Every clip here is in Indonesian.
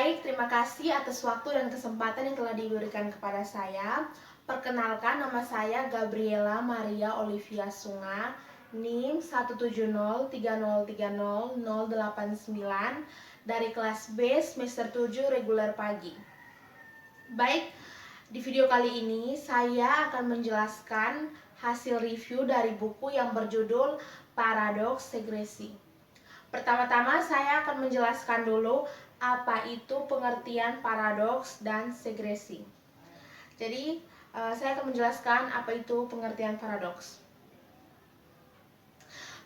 Baik, terima kasih atas waktu dan kesempatan yang telah diberikan kepada saya. Perkenalkan, nama saya Gabriela Maria Olivia Sunga, NIM 17030300089 dari kelas B semester 7 reguler pagi. Baik, di video kali ini saya akan menjelaskan hasil review dari buku yang berjudul Paradoks Segresi. Pertama-tama saya akan menjelaskan dulu apa itu pengertian paradoks dan segresi. Jadi, saya akan menjelaskan apa itu pengertian paradoks.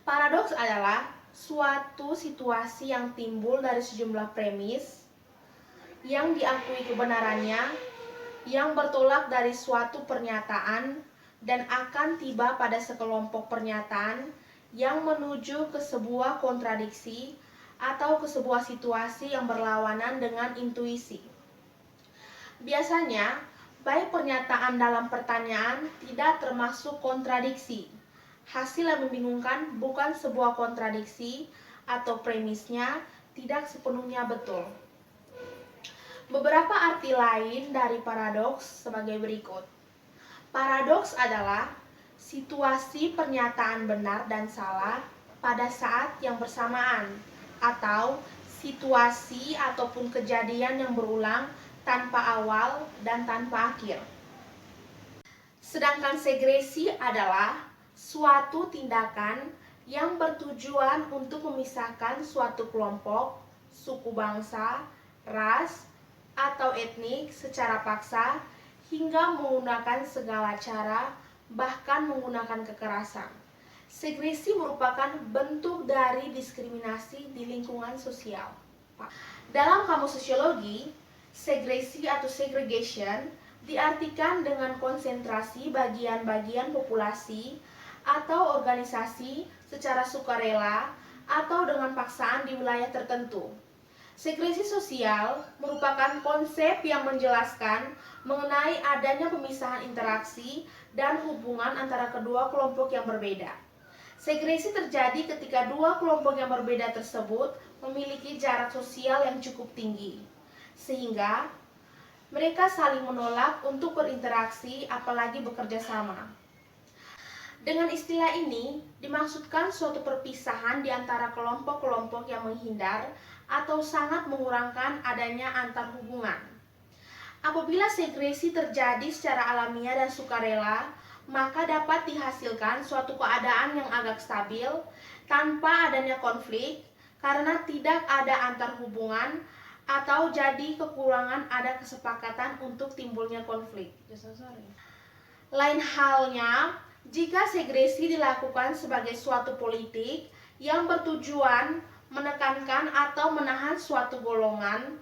Paradoks adalah suatu situasi yang timbul dari sejumlah premis yang diakui kebenarannya, yang bertolak dari suatu pernyataan dan akan tiba pada sekelompok pernyataan yang menuju ke sebuah kontradiksi atau ke sebuah situasi yang berlawanan dengan intuisi. Biasanya, baik pernyataan dalam pertanyaan tidak termasuk kontradiksi. Hasil yang membingungkan bukan sebuah kontradiksi atau premisnya tidak sepenuhnya betul. Beberapa arti lain dari paradoks sebagai berikut. Paradoks adalah situasi pernyataan benar dan salah pada saat yang bersamaan, atau situasi ataupun kejadian yang berulang tanpa awal dan tanpa akhir. Sedangkan segresi adalah suatu tindakan yang bertujuan untuk memisahkan suatu kelompok, suku bangsa, ras, atau etnik secara paksa hingga menggunakan segala cara, bahkan menggunakan kekerasan. Segresi merupakan bentuk dari diskriminasi di lingkungan sosial. Dalam kamus sosiologi, segresi atau segregation diartikan dengan konsentrasi bagian-bagian populasi atau organisasi secara sukarela atau dengan paksaan di wilayah tertentu. Segresi sosial merupakan konsep yang menjelaskan mengenai adanya pemisahan interaksi dan hubungan antara kedua kelompok yang berbeda. Segresi terjadi ketika dua kelompok yang berbeda tersebut memiliki jarak sosial yang cukup tinggi, sehingga mereka saling menolak untuk berinteraksi apalagi bekerja sama. Dengan istilah ini dimaksudkan suatu perpisahan di antara kelompok-kelompok yang menghindar atau sangat mengurangkan adanya antar hubungan. Apabila segresi terjadi secara alamiah dan sukarela, maka dapat dihasilkan suatu keadaan yang agak stabil tanpa adanya konflik karena tidak ada antar hubungan atau jadi kekurangan ada kesepakatan untuk timbulnya konflik. Lain halnya, jika segresi dilakukan sebagai suatu politik yang bertujuan menekankan atau menahan suatu golongan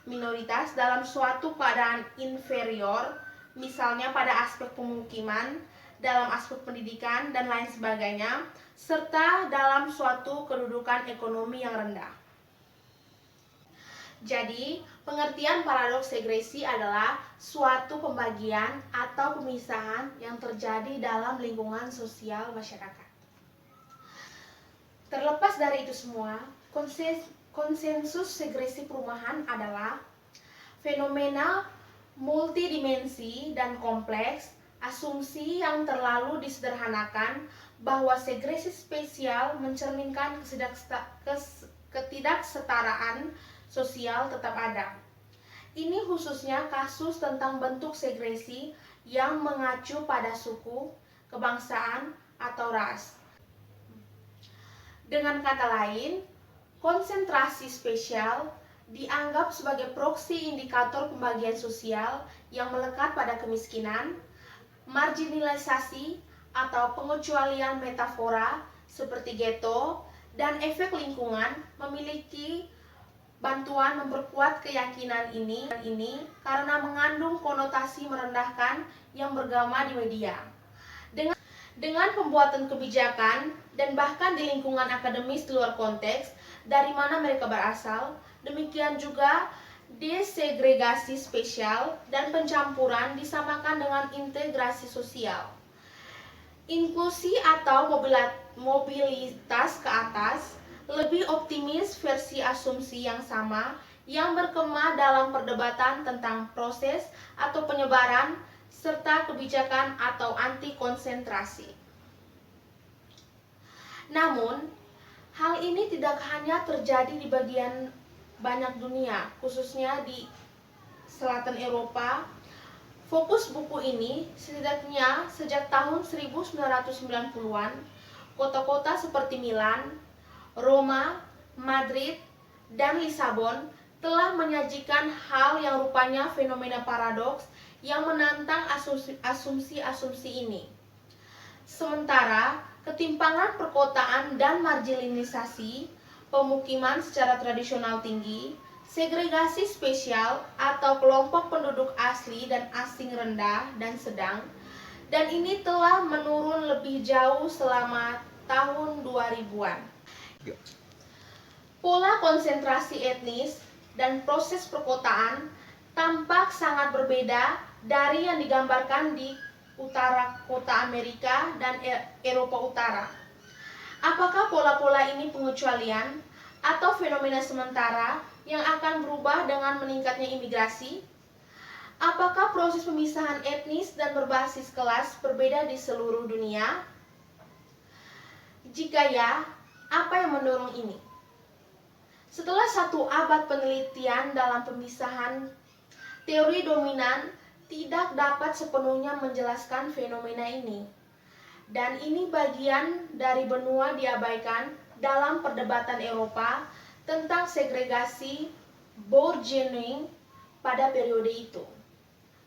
minoritas dalam suatu keadaan inferior, misalnya pada aspek pemukiman, dalam aspek pendidikan, dan lain sebagainya, serta dalam suatu kedudukan ekonomi yang rendah. Jadi, pengertian paradoks segresi adalah suatu pembagian atau pemisahan yang terjadi dalam lingkungan sosial masyarakat. Terlepas dari itu semua, konsensus segresi perumahan adalah fenomena multidimensi dan kompleks, asumsi yang terlalu disederhanakan bahwa segresi spesial mencerminkan ketidaksetaraan sosial tetap ada. Ini khususnya kasus tentang bentuk segresi yang mengacu pada suku, kebangsaan, atau ras. Dengan kata lain, konsentrasi spesial dianggap sebagai proksi indikator pembagian sosial yang melekat pada kemiskinan, marginalisasi, atau pengecualian metafora seperti ghetto, dan efek lingkungan memiliki bantuan memperkuat keyakinan ini karena mengandung konotasi merendahkan yang bergema di media. Dengan pembuatan kebijakan dan bahkan di lingkungan akademis di luar konteks dari mana mereka berasal, demikian juga desegregasi spesial dan pencampuran disamakan dengan integrasi sosial. Inklusi atau mobilitas ke atas lebih optimis versi asumsi yang sama yang berkema dalam perdebatan tentang proses atau penyebaran serta kebijakan atau anti konsentrasi. Namun, hal ini tidak hanya terjadi di bagian banyak dunia, khususnya di selatan Eropa. Fokus buku ini setidaknya sejak tahun 1990-an, kota-kota seperti Milan, Roma, Madrid, dan Lisabon telah menyajikan hal yang rupanya fenomena paradoks yang menantang asumsi-asumsi ini. Sementara ketimpangan perkotaan dan marginalisasi pemukiman secara tradisional tinggi, segregasi spesial atau kelompok penduduk asli dan asing rendah dan sedang, dan ini telah menurun lebih jauh selama tahun 2000-an. Pola konsentrasi etnis dan proses perkotaan tampak sangat berbeda dari yang digambarkan di utara kota Amerika dan Eropa Utara. Apakah pola-pola ini pengecualian atau fenomena sementara yang akan berubah dengan meningkatnya imigrasi? Apakah proses pemisahan etnis dan berbasis kelas berbeda di seluruh dunia? Jika ya, apa yang mendorong ini? Setelah 1 abad penelitian dalam pemisahan, teori dominan tidak dapat sepenuhnya menjelaskan fenomena ini. Dan ini bagian dari benua diabaikan dalam perdebatan Eropa tentang segregasi bourgeoisie pada periode itu.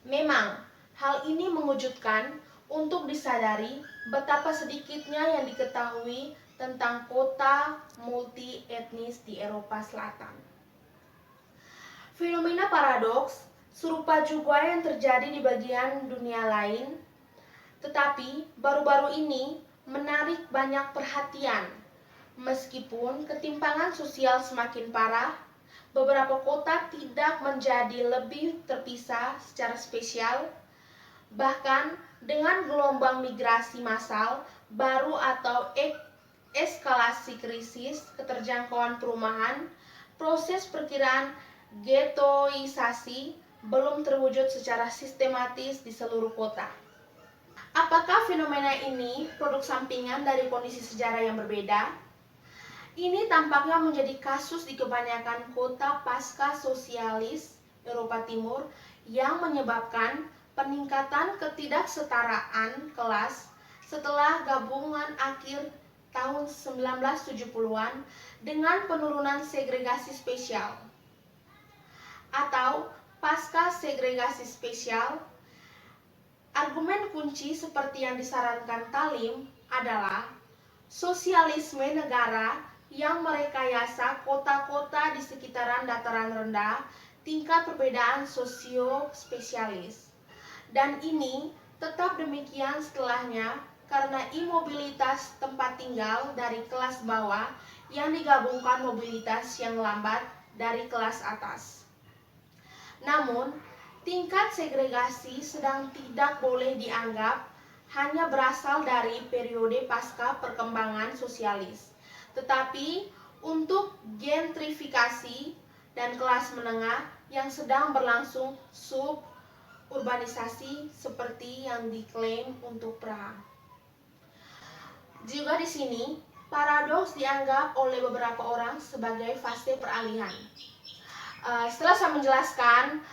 Memang, hal ini mengejutkan untuk disadari betapa sedikitnya yang diketahui tentang kota multi etnis di Eropa Selatan. Fenomena paradoks serupa juga yang terjadi di bagian dunia lain, tetapi baru-baru ini menarik banyak perhatian. Meskipun ketimpangan sosial semakin parah, beberapa kota tidak menjadi lebih terpisah secara spesial, bahkan dengan gelombang migrasi massal baru atau eskalasi krisis keterjangkauan perumahan, proses perkiraan ghettoisasi belum terwujud secara sistematis di seluruh kota. Apakah fenomena ini produk sampingan dari kondisi sejarah yang berbeda? Ini tampaknya menjadi kasus di kebanyakan kota pasca sosialis Eropa Timur yang menyebabkan peningkatan ketidaksetaraan kelas setelah gabungan akhir tahun 1970-an dengan penurunan segregasi spesial atau pasca segregasi spesial. Argumen kunci seperti yang disarankan Talim adalah sosialisme negara yang merekayasa kota-kota di sekitaran dataran rendah tingkat perbedaan sosio-spesialis. Dan ini tetap demikian setelahnya karena imobilitas tempat tinggal dari kelas bawah yang digabungkan mobilitas yang lambat dari kelas atas. Namun, tingkat segregasi sedang tidak boleh dianggap hanya berasal dari periode pasca perkembangan sosialis, tetapi untuk gentrifikasi dan kelas menengah yang sedang berlangsung suburbanisasi seperti yang diklaim untuk Praha. Juga di sini, paradoks dianggap oleh beberapa orang sebagai fase peralihan. Setelah saya menjelaskan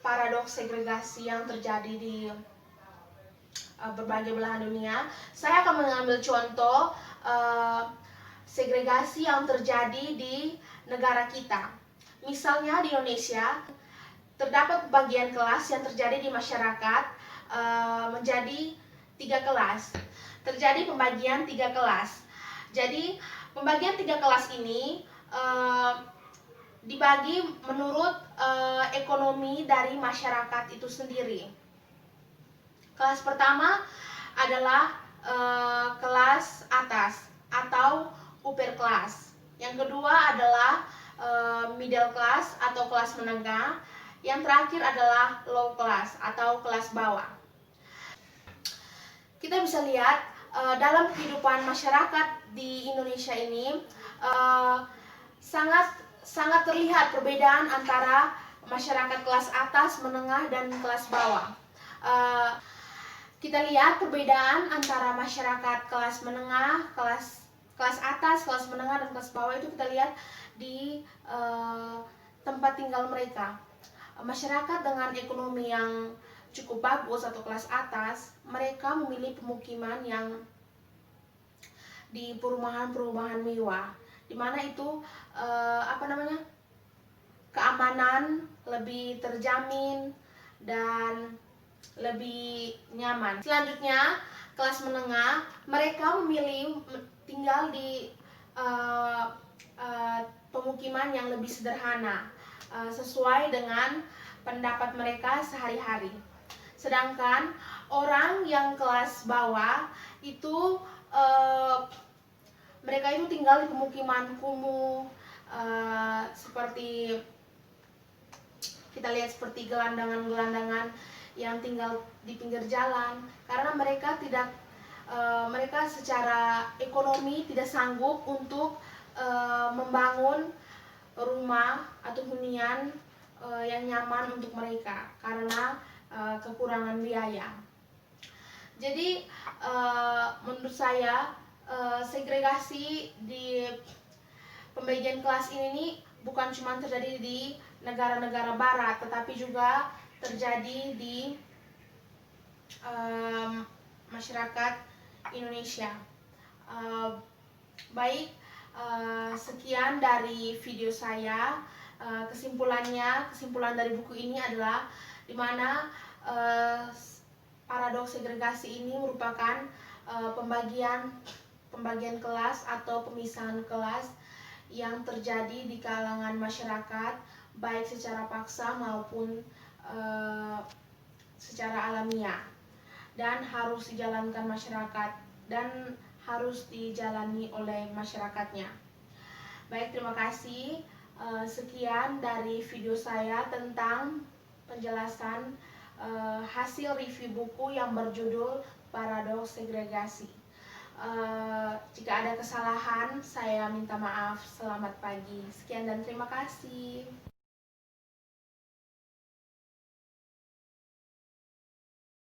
paradoks segregasi yang terjadi di berbagai belahan dunia, saya akan mengambil contoh segregasi yang terjadi di negara kita. Misalnya di Indonesia, terdapat bagian kelas yang terjadi di masyarakat menjadi 3 kelas. Terjadi pembagian 3 kelas. Jadi pembagian 3 kelas ini dibagi menurut ekonomi dari masyarakat itu sendiri. Kelas pertama adalah kelas atas atau upper class. Yang kedua adalah middle class atau kelas menengah. Yang terakhir adalah low class atau kelas bawah. Kita bisa lihat dalam kehidupan masyarakat di Indonesia ini sangat sangat terlihat perbedaan antara masyarakat kelas atas, menengah, dan kelas bawah. Kita lihat perbedaan antara masyarakat kelas menengah, kelas atas, kelas menengah, dan kelas bawah itu kita lihat di tempat tinggal mereka. Masyarakat dengan ekonomi yang cukup bagus atau kelas atas, mereka memilih pemukiman yang di perumahan-perumahan mewah, di mana itu keamanan lebih terjamin dan lebih nyaman. Selanjutnya, kelas menengah, mereka memilih tinggal di pemukiman yang lebih sederhana, sesuai dengan pendapat mereka sehari-hari. Sedangkan orang yang kelas bawah itu mereka itu tinggal di pemukiman kumuh, seperti kita lihat seperti gelandangan-gelandangan yang tinggal di pinggir jalan, karena mereka secara ekonomi tidak sanggup untuk membangun rumah atau hunian yang nyaman untuk mereka karena kekurangan biaya. Jadi menurut saya segregasi di pembagian kelas ini bukan cuma terjadi di negara-negara barat, tetapi juga terjadi di masyarakat Indonesia. Sekian dari video saya. Kesimpulan dari buku ini adalah di mana paradoks segregasi ini merupakan pembagian kelas atau pemisahan kelas yang terjadi di kalangan masyarakat, baik secara paksa maupun secara alamiah, dan harus dijalankan masyarakat dan harus dijalani oleh masyarakatnya. Baik, terima kasih. Sekian dari video saya tentang penjelasan hasil review buku yang berjudul Paradoks Segregasi. Jika ada kesalahan, saya minta maaf. Selamat pagi. Sekian dan terima kasih.